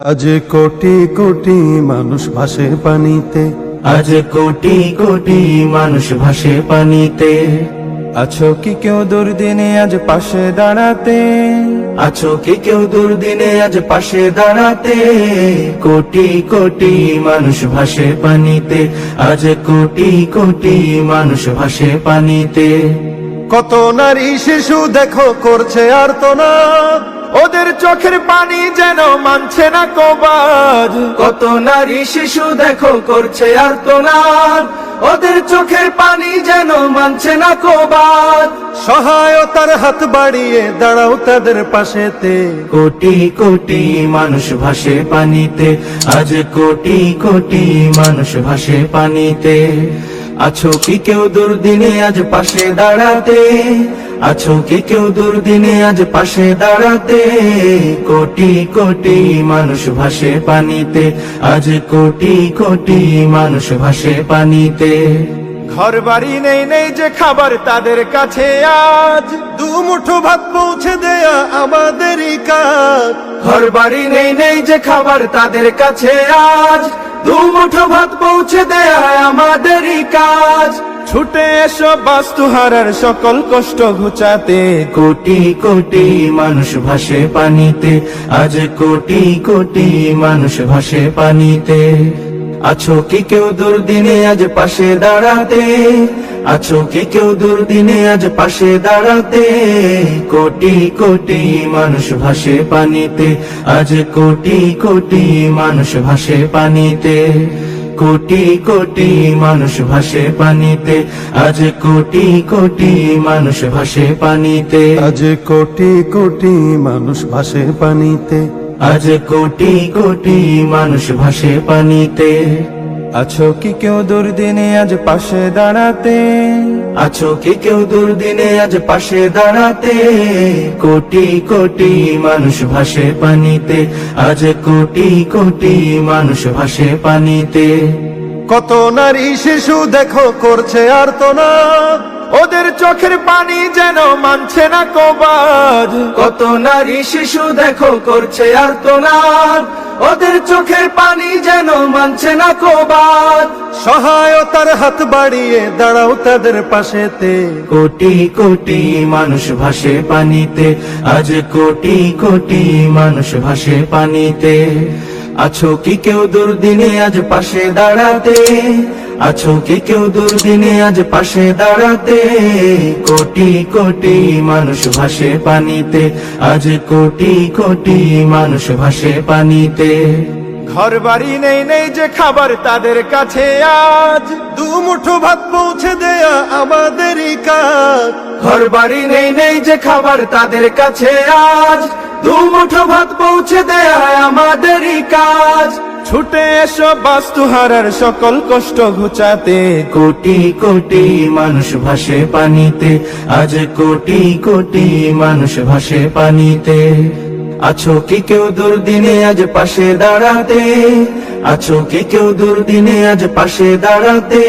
আজ কোটি কোটি মানুষ ভাসে পানিতে, আজ কোটি কোটি মানুষ ভাসে পানিতে। আছো কি কেউ দুর্দিনে আজ পাশে দাঁড়াতে? আছো কি কেউ দুর্দিনে আজ পাশে দাঁড়াতে? কোটি কোটি মানুষ ভাসে পানিতে, আজ কোটি কোটি মানুষ ভাসে পানিতে। কত নারী শিশু দেখো করছে আর্তনাদ, ওদের চোখের পানি যেন মানছে না কবাজ। কত নারী শিশু দেখো করছে আর্তনাদ, ওদের চোখের পানি যেন মানছে না কবাদ। সহায়তার হাত বাড়িয়ে দাঁড়াও তাদের পাশেতে। কোটি কোটি মানুষ ভাসে পানিতে, আজ কোটি কোটি মানুষ ভাসে পানিতে। আছো কি কেউ দুর্দিনে আজ পাশে দাঁড়াতে? আছো কি কেউ দুর্দিনে আজ পাশে দাঁড়াতে? কোটি কোটি মানুষ ভাসে পানিতে, আজ কোটি কোটি মানুষ ভাসে পানিতে। ঘর বাড়ি নেই নেই যে খাবার তাদের কাছে, আজ দুমুঠো ভাত পৌঁছে দেয়া আমাদেরই কাজ। ঘর বাড়ি নেই নেই যে খাবার তাদের কাছে, আজ দুমুঠো ভাত পৌঁছে দেয়া আমাদেরই কাজ। ছুটে এসো বাস্তুহারার সকল কষ্ট ঘুচাতে। কোটি কোটি মানুষ ভাসে পানিতে, আজ কোটি কোটি মানুষ ভাসে পানিতে। আছো কি কেউ দুর্দিনে আজ পাশে দাঁড়াতে? আছো কি কেউ দুর্দিনে আজ পাশে দাঁড়াতে? কোটি কোটি মানুষ ভাসে পানিতে, আজ কোটি কোটি মানুষ ভাসে পানিতে। কোটি কোটি মানুষ ভাসে পানিতে, আজ কোটি কোটি মানুষ ভাসে পানিতে। আজ কোটি কোটি মানুষ ভাসে পানিতে, আজ কোটি কোটি মানুষ ভাসে পানিতে। আছো কি কেউ দুর্দিনে আজ পাশে দাঁড়াতে? আছো কি কেউ দুর্দিনে আজ পাশে দাঁড়াতে? কোটি কোটি মানুষ ভাসে পানিতে, আজ কোটি কোটি মানুষ ভাসে পানিতে। কত নারী শিশু দেখো করছে আর্তনাদ, ওদের চোখের পানি যেন মানছে না কবাজ। কত নারী শিশু দেখো করছে আর্তনাদ, ওদের চোখের পানি যেন মানছে না কবাদ। সহায়তার হাত বাড়িয়ে দাঁড়াও তাদের পাশেতে। কোটি কোটি মানুষ ভাসে পানিতে, আজ কোটি কোটি মানুষ ভাসে পানিতে। আছো কি কেউ দুর্দিনে আজ পাশে দাঁড়াতে? আছো কি কেউ দুর্দিনে আজ পাশে দাঁড়াতে? কোটি কোটি মানুষ ভাসে পানিতে, আজ কোটি কোটি মানুষ ভাসে পানিতে। ঘর বাড়ি নেই নেই যে খাবার তাদের কাছে, আজ দুমুঠো ভাত পৌঁছে দেয়া আমাদেরই কাজ। ঘর বাড়ি নেই নেই যে খাবার তাদের কাছে, আজ দুমুঠো ভাত পৌঁছে দেয়া আমাদেরই কাজ। ছুটে এসো বাস্তুহারার সকল কষ্ট ঘুচাতে। কোটি কোটি মানুষ ভাসে পানিতে, আজ কোটি কোটি মানুষ ভাসে পানিতে। আছো কি কেউ দুর্দিনে আজ পাশে দাঁড়াতে? আছো কি কেউ দুর্দিনে আজ পাশে দাঁড়াতে?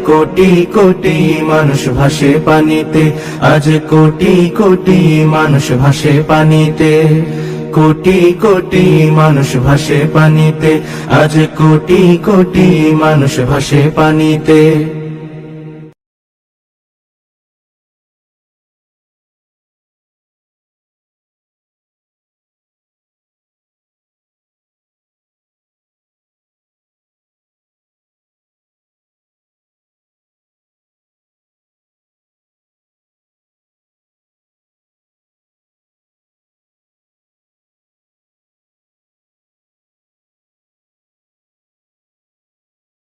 কোটি কোটি মানুষ ভাসে পানিতে, আজ কোটি কোটি মানুষ ভাসে পানিতে। কোটি কোটি মানুষ ভাসে পানিতে, আজ কোটি কোটি মানুষ ভাসে পানিতে।